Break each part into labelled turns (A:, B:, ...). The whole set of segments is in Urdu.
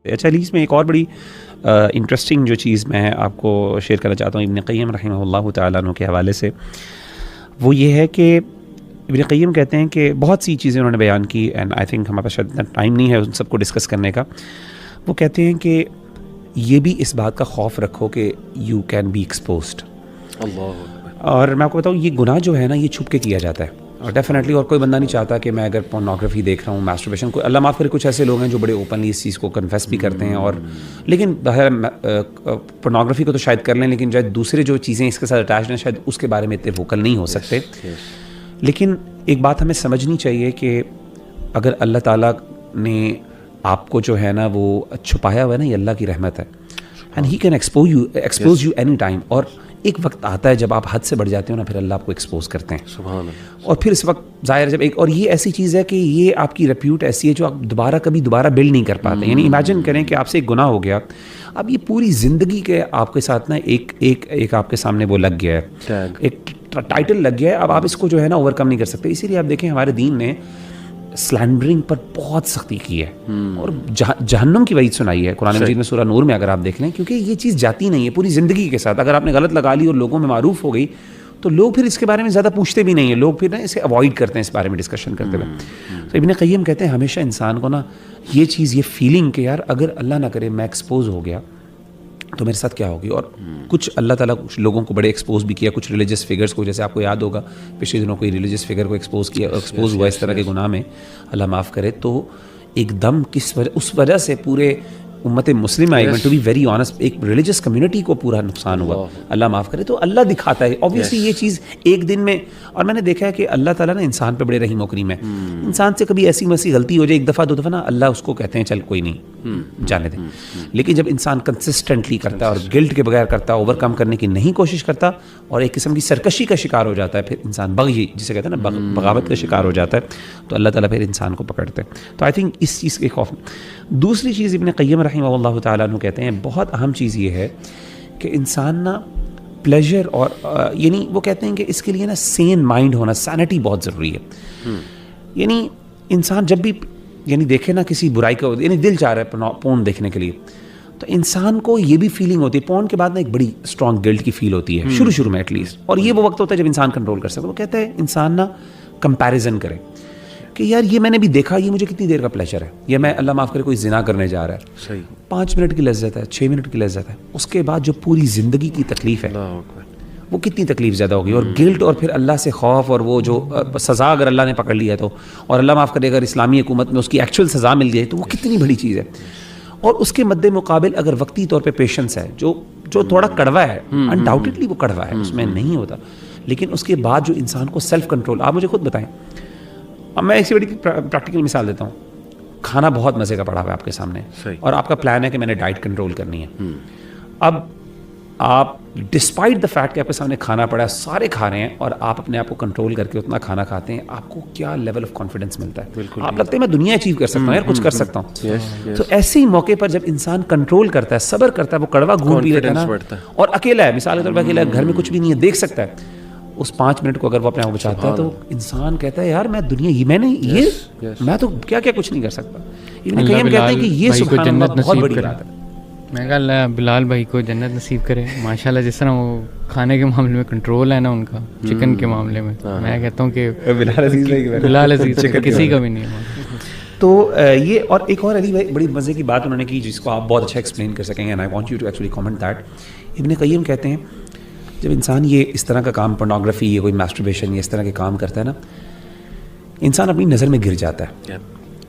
A: اچھا حدیث میں ایک اور بڑی انٹرسٹنگ جو چیز میں آپ کو شیئر کرنا چاہتا ہوں ابن قیم رحمہ اللہ تعالیٰ عنہ کے حوالے سے، وہ یہ ہے کہ ابن قیم کہتے ہیں کہ بہت سی چیزیں انہوں نے بیان کی، اینڈ آئی تھنک ہمارے پاس شاید ٹائم نہیں ہے ان سب کو ڈسکس کرنے کا. وہ کہتے ہیں کہ یہ بھی اس بات کا خوف رکھو کہ یو کین بی ایکسپوزڈ. اور میں آپ کو بتاؤں یہ گناہ جو ہے نا یہ چھپ کے کیا جاتا ہے، اور ڈیفینیٹلی اور کوئی بندہ نہیں چاہتا کہ میں اگر پورنوگرافی دیکھ رہا ہوں، میسٹربیشن، کوئی اللہ معاف کرے کچھ ایسے لوگ ہیں جو بڑے اوپنلی اس چیز کو کنفیس بھی کرتے ہیں، اور لیکن پورنوگرافی کو تو شاید کر لیں، لیکن شاید دوسرے جو چیزیں اس کے ساتھ اٹیچڈ ہیں شاید اس کے بارے میں اتنے ووکل نہیں ہو سکتے. لیکن ایک بات ہمیں سمجھنی چاہیے کہ اگر اللہ تعالیٰ نے آپ کو جو ہے نا وہ چھپایا ہوا ہے نا، یہ اللہ کی رحمت ہے، and he can expose you any time. اور ایک وقت آتا ہے جب آپ حد سے بڑھ جاتے ہو نا، پھر اللہ آپ کو ایکسپوز کرتے ہیں. سبحان اللہ. اور پھر اس وقت ظاہر جب ایک، اور یہ ایسی چیز ہے کہ یہ آپ کی ریپیوٹ ایسی ہے جو آپ کبھی دوبارہ بلڈ نہیں کر پاتے. یعنی امیجن کریں کہ آپ سے ایک گناہ ہو گیا، اب یہ پوری زندگی کے آپ کے ساتھ نا ایک آپ کے سامنے وہ لگ گیا ہے، ایک ٹائٹل لگ گیا ہے. اب آپ اس کو جو ہے نا اوور کم نہیں کر سکتے. اسی لیے آپ دیکھیں ہمارے دین نے سلینڈرنگ پر بہت سختی کی ہے اور جہنم کی وعید سنائی ہے قرآن مجید میں سورہ نور میں، اگر آپ دیکھ لیں، کیونکہ یہ چیز جاتی نہیں ہے پوری زندگی کے ساتھ. اگر آپ نے غلط لگا لی اور لوگوں میں معروف ہو گئی تو لوگ پھر اس کے بارے میں زیادہ پوچھتے بھی نہیں ہیں، لوگ پھر نا اسے اوائڈ کرتے ہیں اس بارے میں ڈسکشن کرتے ہوئے. تو ابن قیم کہتے ہیں ہمیشہ انسان کو نا یہ چیز، یہ فیلنگ کہ یار اگر اللہ نہ کرے میں ایکسپوز ہو گیا تو میرے ساتھ کیا ہوگی. اور کچھ اللہ تعالیٰ کچھ لوگوں کو بڑے ایکسپوز بھی کیا، کچھ ریلیجس فگرس کو، جیسے آپ کو یاد ہوگا پچھلے دنوں کوئی ریلیجس فگر کو ایکسپوز ہوا اس طرح کے گناہ میں، اللہ معاف کرے. تو ایک دم اس وجہ سے پورے امت مسلمہ ٹو بی ویری آنیسٹ ایک ریلیجس کمیونٹی کو پورا نقصان ہوا، اللہ معاف کرے. تو اللہ دکھاتا ہے اوبویسلی یہ چیز ایک دن میں. اور میں نے دیکھا ہے کہ اللہ تعالیٰ نا انسان پہ بڑے رحیم و کریم ہے. انسان سے کبھی ایسی میسی غلطی ہو جائے ایک دفعہ دو دفعہ نا، اللہ اس کو کہتے ہیں چل کوئی نہیں جانے دیں. لیکن جب انسان کنسسٹنٹلی کرتا ہے اور گلٹ کے بغیر کرتا ہے، اوور کم کرنے کی نہیں کوشش کرتا اور ایک قسم کی سرکشی کا شکار ہو جاتا ہے، پھر انسان بغی جسے کہتے ہیں نا بغاوت کا شکار ہو جاتا ہے، تو اللہ تعالیٰ پھر انسان کو پکڑتے ہیں. تو آئی تھنک اس چیز کے خوف. دوسری چیز ابن قیم رحمہ اللہ تعالیٰ عنہ کہتے ہیں بہت اہم چیز یہ ہے کہ انسان نا پلیجر اور یعنی وہ کہتے ہیں کہ اس کے لیے نا سین مائنڈ ہونا، سینٹی بہت ضروری ہے. یعنی انسان جب بھی یعنی دیکھے نا کسی برائی کو، یعنی دل چاہ رہا ہے پورن دیکھنے کے لیے، تو انسان کو یہ بھی فیلنگ ہوتی ہے پورن کے بعد نا ایک بڑی اسٹرانگ گلٹ کی فیل ہوتی ہے شروع میں ایٹ لیسٹ. اور یہ وہ وقت ہوتا ہے جب انسان کنٹرول کر سکتا ہے. وہ کہتا ہے انسان نا کمپیریزن کرے کہ یار یہ میں نے بھی دیکھا، یہ مجھے کتنی دیر کا پلیجر ہے، یا میں اللہ معاف کرے کوئی زنا کرنے جا رہا ہے، صحیح 5 منٹ کی لذت ہے، 6 منٹ کی لذت ہے، اس کے بعد جو پوری زندگی کی تکلیف ہے وہ کتنی تکلیف زیادہ ہوگی. اور گلٹ اور پھر اللہ سے خوف اور وہ جو سزا اگر اللہ نے پکڑ لیا تو، اور اللہ معاف کرے اگر اسلامی حکومت میں اس کی ایکچوئل سزا مل جائے تو وہ کتنی بڑی چیز ہے. اور اس کے مد مقابل اگر وقتی طور پہ پیشنس ہے جو تھوڑا کڑوا ہے، انڈاؤٹڈلی وہ کڑوا ہے، اس میں نہیں ہوتا، لیکن اس کے بعد جو انسان کو سیلف کنٹرول. آپ مجھے خود بتائیں، اب میں ایسی بڑی پریکٹیکل مثال دیتا ہوں. کھانا بہت مزے کا پڑا ہوا ہے آپ کے سامنے اور آپ کا پلان ہے کہ میں نے ڈائٹ کنٹرول کرنی ہے. اب آپ ڈسپائٹ دا فیکٹ کہ آپ کے سامنے کھانا پڑا ہے، سارے کھا رہے ہیں، اور آپ اپنے آپ کو کنٹرول کر کے اتنا کھانا کھاتے ہیں، آپ کو کیا لیول آف کانفیڈنس ملتا ہے. آپ لگتا ہے میں دنیا اچیو کر سکتا ہوں یار، کچھ کر سکتا ہوں. تو ایسے ہی موقع پر جب انسان کنٹرول کرتا ہے، صبر کرتا ہے، وہ کڑوا گھونٹ پی لیتا ہے نا، اور اکیلا ہے، مثال کے طور پر اکیلا ہے، گھر میں کچھ بھی نہیں ہے، دیکھ سکتا ہے، اس 5 منٹ کو اگر وہ اپنے آپ کو بچاتا ہے تو انسان کہتا ہے یار میں دنیا میں تو کیا کچھ نہیں کر سکتا. ابن قیم کہتے ہیں کہ یہ سبحان اللہ بہت بڑی بات ہے.
B: میں کہا اللہ بلال بھائی کو جنت نصیب کرے ماشاءاللہ. جس طرح وہ کھانے کے معاملے میں کنٹرول ہے نا ان کا، چکن کے معاملے میں میں کہتا ہوں کہ بلال عزیز کسی کا بھی نہیں ہے.
A: تو یہ اور ایک اور علی بھائی بڑی مزے کی بات انہوں نے کی جس کو آپ بہت اچھا ایکسپلین کر سکیں گے، and I want you to actually comment that. Ibn Qayyim کہتے ہیں جب انسان یہ اس طرح کا کام، پورنوگرافی یا کوئی میسٹربیشن یا اس طرح کے کام کرتا ہے نا، انسان اپنی نظر میں گر جاتا ہے.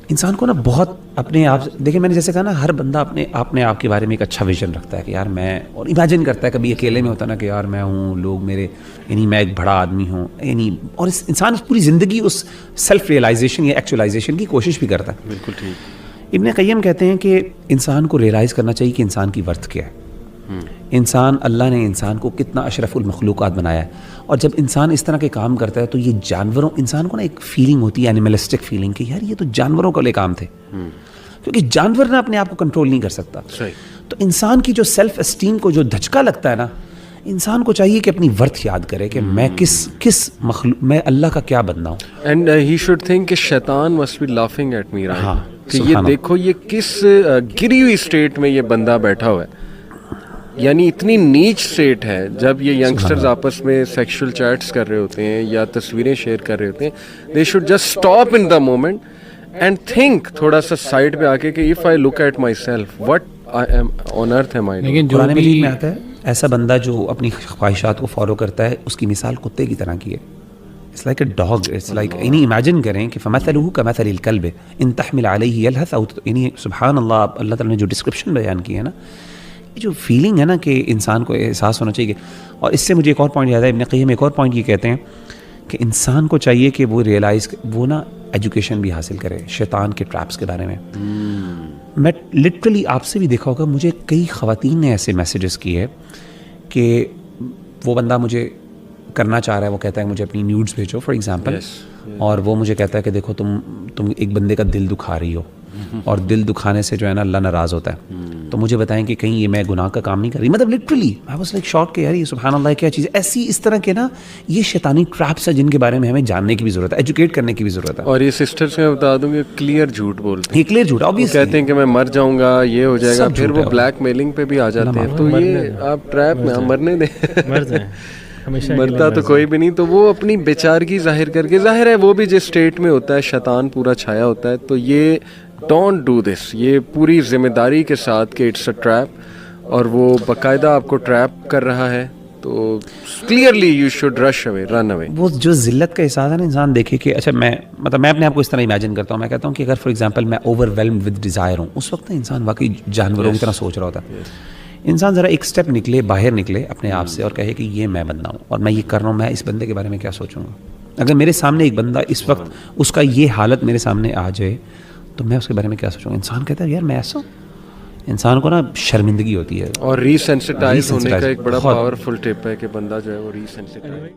A: انسان کو نا بہت اپنے آپ، دیکھیں میں نے جیسے کہا نا، ہر بندہ اپنے آپ کے بارے میں ایک اچھا ویژن رکھتا ہے کہ یار میں، اور امیجن کرتا ہے کبھی اکیلے میں ہوتا نا کہ یار میں ہوں، لوگ میرے، یعنی میں ایک بڑا آدمی ہوں، یعنی اور انسان پوری زندگی اس سیلف ریئلائزیشن یا ایکچولائزیشن کی کوشش بھی کرتا ہے. بالکل ٹھیک. ابن قیم کہتے ہیں کہ انسان کو ریئلائز کرنا چاہیے کہ انسان کی ورتھ کیا ہے. انسان، اللہ نے انسان کو کتنا اشرف المخلوقات بنایا ہے، اور جب انسان اس طرح کے کام کرتا ہے تو یہ جانوروں، انسان کو نا ایک فیلنگ ہوتی ہے، اینیملسٹک فیلنگ کہ یار یہ تو جانوروں کے لیے کام تھے، کیونکہ جانور نے اپنے آپ کو کنٹرول نہیں کر سکتا. تو انسان کی جو سیلف اسٹیم کو جو دھچکا لگتا ہے نا، انسان کو چاہیے کہ اپنی ورتھ یاد کرے کہ میں کس مخلوق، میں اللہ کا کیا بندہ ہوں.
C: اینڈ ہی شوڈ تھنک کہ شیطان must be laughing at me. ہاں کہ یہ دیکھو یہ کس گری ہوئی اسٹیٹ میں یہ بندہ بیٹھا ہوا ہے, یعنی اتنی نیچ اسٹیٹ ہے. جب یہ ینگسٹرز آپس میں سیکشول چیٹس کر رہے ہوتے ہیں یا تصویریں شیئر کر رہے ہوتے ہیں, they should just stop in the moment and think تھوڑا سا سائڈ پہ آ کے کہ if I look at myself what I am on earth am I.
A: لیکن قرآن مجید میں آتا ہے ایسا بندہ جو اپنی خواہشات کو فالو کرتا ہے اس کی مثال کتے کی طرح کی ہے. It's like a dog, it's like یعنی امیجن کریں کہ فمثلہ کمثل الکلب ان تحمل علیہ یلہث او, یعنی سبحان اللہ, اللہ تعالیٰ نے جو ڈسکرپشن بیان کی ہے نا, یہ جو فیلنگ ہے نا کہ انسان کو احساس ہونا چاہیے. اور اس سے مجھے ایک اور پوائنٹ یاد ہے, ابن قیم ایک اور پوائنٹ یہ کہتے ہیں کہ انسان کو چاہیے کہ وہ ریئلائز, وہ نا ایجوکیشن بھی حاصل کرے شیطان کے ٹریپس کے بارے میں. میں لٹرلی آپ سے بھی دیکھا ہوگا, مجھے کئی خواتین نے ایسے میسیجز کیے کہ وہ بندہ مجھے کرنا چاہ رہا ہے, وہ کہتا ہے مجھے اپنی نیوڈز بھیجو فار ایگزامپل, اور وہ مجھے کہتا ہے کہ دیکھو تم ایک بندے کا دل دکھا رہی ہو, اور دل دکھانے سے جو ہے نا اللہ ناراض ہوتا ہے, تو مجھے بتائیں کہ کہیں یہ میں گناہ کا کام نہیں کر رہی. مطلب لٹرلی آئی واز لائک شاک کہ یار یہ سبحان اللہ کیا چیز ہے. ایسی اس طرح کے نا یہ شیطانی ٹریپس ہیں جن کے بارے میں ہمیں جاننے کی بھی ضرورت ہے, ایجوکیٹ کرنے کی بھی ضرورت ہے.
C: اور یہ سسٹرس میں بتا دوں کہ کلیئر جھوٹ بولتے ہیں,
A: یہ کلیئر جھوٹ obviously
C: کہتے ہیں کہ میں مر جاؤں گا, یہ ہو جائے گا, پھر وہ بلیک میلنگ پہ بھی آ جاتے ہیں. تو یہ آپ ٹریپ میں مرنے دیں, مرتا تو کوئی بھی نہیں. تو وہ اپنی بیچارگی ظاہر کر کے, ظاہر ہے وہ بھی جس اسٹیٹ میں ہوتا ہے شیطان پورا چھایا ہوتا ہے, تو یہ ڈونٹ ڈو دس, یہ پوری ذمہ داری کے ساتھ کہ اٹس اے ٹریپ, اور وہ باقاعدہ آپ کو ٹریپ کر رہا ہے, تو کلیئرلی یو شوڈ رش اوے, رن اوے.
A: وہ جو ذلت کا احساس ہے نا انسان دیکھے کہ اچھا میں اپنے آپ کو اس طرح امیجن کرتا ہوں, میں کہتا ہوں کہ اگر فار ایگزامپل میں اوور ویلمڈ ود ڈیزائر ہوں, اس وقت انسان واقعی جانوروں کی طرح سوچ رہا ہوتا ہے. انسان ذرا ایک اسٹیپ نکلے, باہر نکلے اپنے آپ سے, اور کہے کہ یہ میں بندہ ہوں اور میں یہ کر رہا ہوں, میں اس بندے کے بارے میں کیا سوچوں گا. اگر میرے سامنے ایک بندہ اس وقت اس کا یہ حالت میرے سامنے آ جائے تو میں اس کے بارے میں کیا سوچوں گا. انسان کہتا ہے یار میں ایسا ہوں, انسان کو نا شرمندگی ہوتی ہے.
C: اور ری سینسٹائز ہونے کا ایک بڑا پاورفل ٹپ ہے کہ بندہ جو ہے وہ ری سینسٹائز